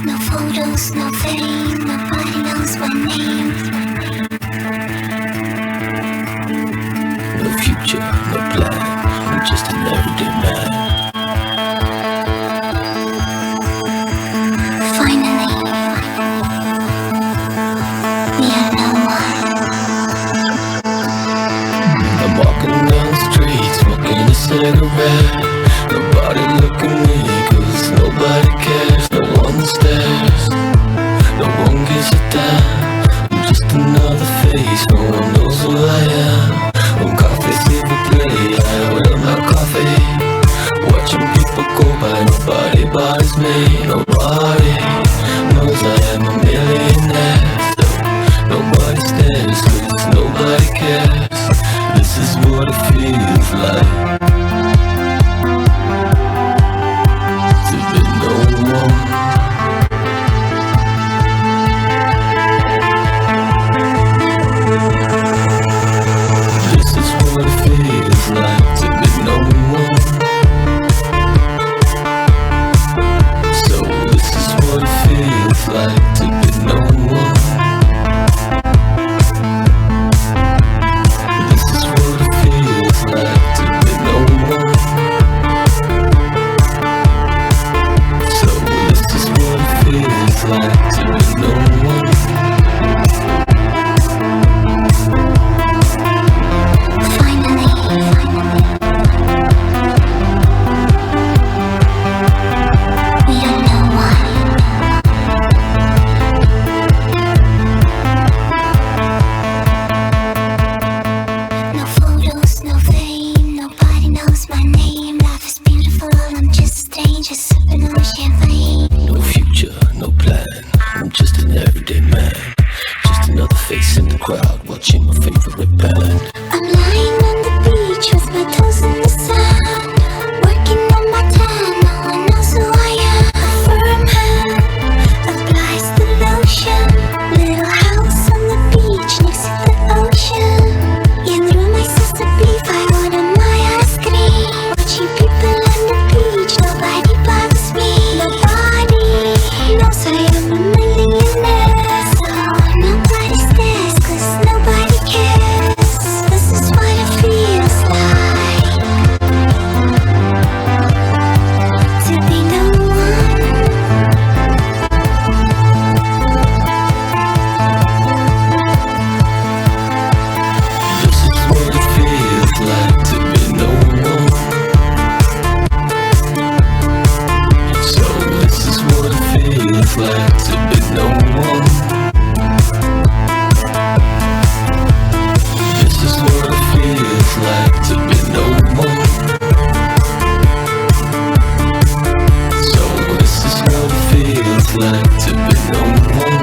No photos, no fame, nobody knows my name. No future, no plan, I'm just an everyday man. Finally, we are no one. I'm walking down the street, smoking a cigarette. Nobody look at me, cause nobody cares. No one stares, no one gives a damn. I'm just another face, no one knows who I am. When coffee s'il vous plaît, I order my coffee. Watching people go by, nobody bothers me. Nobody knows I am a millionaire. So nobody stares, cause nobody cares. This is what it feels like to be no one. This is what it feels like to be no one. So this is what it feels like to be no one. This is what it feels like to be no one. So this is what it feels like to be no one. Finally, we are no one. No photos, no fame, nobody knows my name. Life is beautiful, I'm just a stranger sipping on champagne. No future, no plan, I'm just an everyday man. Just another face in the crowd, watching my favorite band. I'm lying on the beach with my toes in the sand, working on my tan, no one knows who I am. A firm hand applies the lotion, little house on the beach next to the ocean. In room I says to beef, I order my ice cream. Watching people on the beach, nobody bothers me. Nobody knows I am a millionaire. So nobody stares, cause nobody cares. This is what it feels like to be no one. This is what it feels like to be no one. So this is what it feels like to be no one. This is what it feels like to be no one. So this is what it feels like to be no one.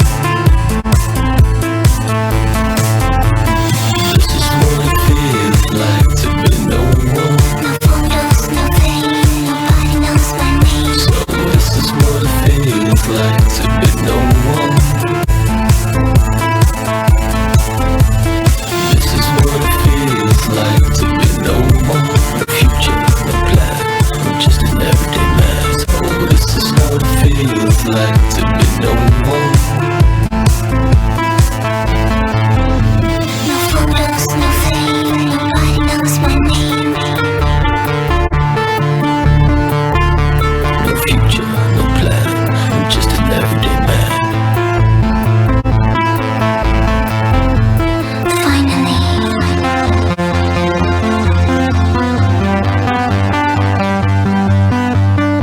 This is what it feels like to be no one. No photos, no fame, nobody knows my name. So this is what it feels like to be no one. This is what it feels like to be no one. No future, no plan, I'm just an everyday man. So this is what it feels like to be no one. No photos, no fame, nobody knows my name. No future, no plan, I'm just an everyday man. Finally,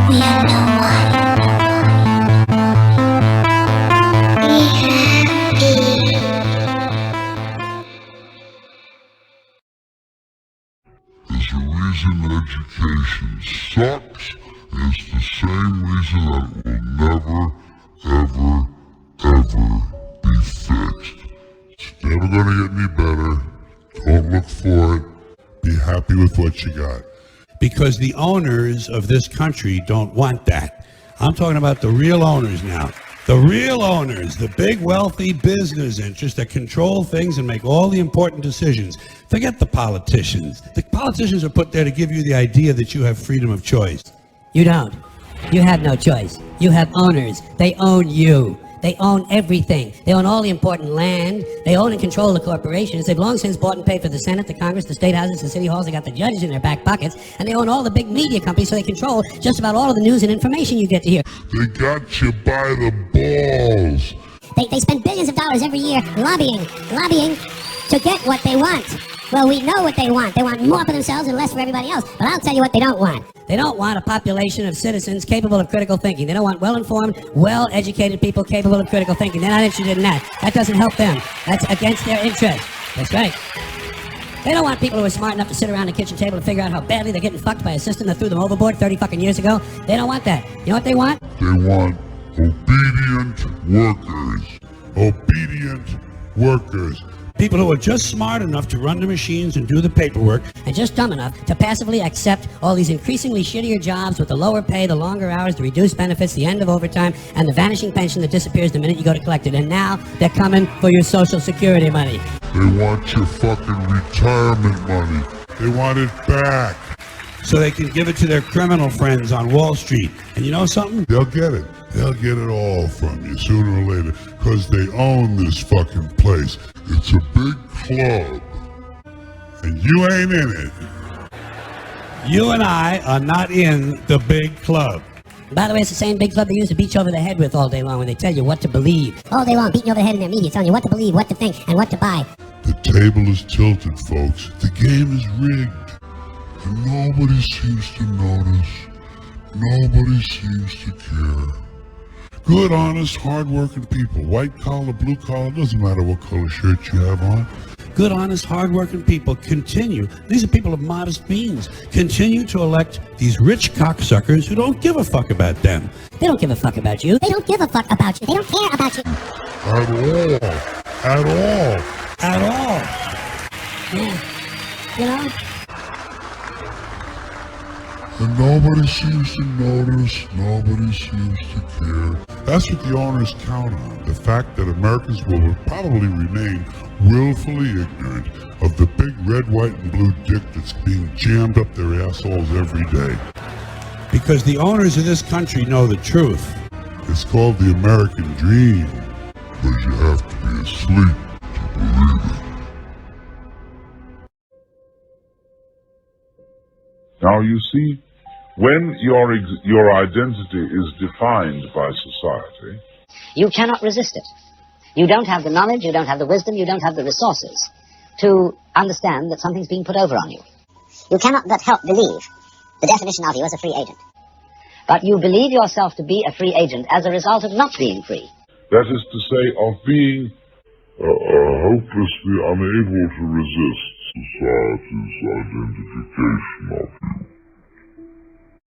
we are no one. There's a reason that education sucks, and it's the same reason that it will never, ever, ever be fixed. It's never gonna get any better. Don't look for it. Be happy with what you got. Because the owners of this country don't want that. I'm talking about the real owners now. The real owners, the big wealthy business interests that control things and make all the important decisions. Forget the politicians. The politicians are put there to give you the idea that you have freedom of choice. You don't. You have no choice. You have owners. They own you. They own everything. They own all the important land. They own and control the corporations. They've long since bought and paid for the Senate, the Congress, the state houses, the city halls. They got the judges in their back pockets. And they own all the big media companies, so they control just about all of the news and information you get to hear. They got you by the balls. They spend billions of dollars every year lobbying to get what they want. Well, we know what they want. They want more for themselves and less for everybody else. But I'll tell you what they don't want. They don't want a population of citizens capable of critical thinking. They don't want well-informed, well-educated people capable of critical thinking. They're not interested in that. That doesn't help them. That's against their interest. That's right. They don't want people who are smart enough to sit around the kitchen table and figure out how badly they're getting fucked by a system that threw them overboard 30 fucking years ago. They don't want that. You know what they want? They want obedient workers. Obedient workers. People who are just smart enough to run the machines and do the paperwork. And just dumb enough to passively accept all these increasingly shittier jobs with the lower pay, the longer hours, the reduced benefits, the end of overtime, and the vanishing pension that disappears the minute you go to collect it. And now they're coming for your Social Security money. They want your fucking retirement money. They want it back. So they can give it to their criminal friends on Wall Street. And you know something? They'll get it. They'll get it all from you sooner or later because they own this fucking place. It's a big club. And you ain't in it. You and I are not in the big club. By the way, it's the same big club they used to beat you over the head with all day long when they tell you what to believe. All day long, beating you over the head in their media, telling you what to believe, what to think, and what to buy. The table is tilted, folks. The game is rigged. And nobody seems to notice. Nobody seems to care. Good, honest, hard-working people. White collar, blue collar, doesn't matter what color shirt you have on. Good, honest, hard-working people continue. These are people of modest means. Continue to elect these rich cocksuckers who don't give a fuck about them. They don't give a fuck about you. They don't give a fuck about you. They don't care about you. At all. At all. At all. Yeah. You know? And nobody seems to notice, nobody seems to care. That's what the owners count on, the fact that Americans will probably remain willfully ignorant of the big red, white, and blue dick that's being jammed up their assholes every day. Because the owners of this country know the truth. It's called the American dream, but you have to be asleep to believe it. Now you see, when your identity is defined by society, you cannot resist it. You don't have the knowledge, you don't have the wisdom, you don't have the resources to understand that something's being put over on you. You cannot but help believe the definition of you as a free agent. But you believe yourself to be a free agent as a result of not being free. that is to say, of being hopelessly unable to resist society's identification of you.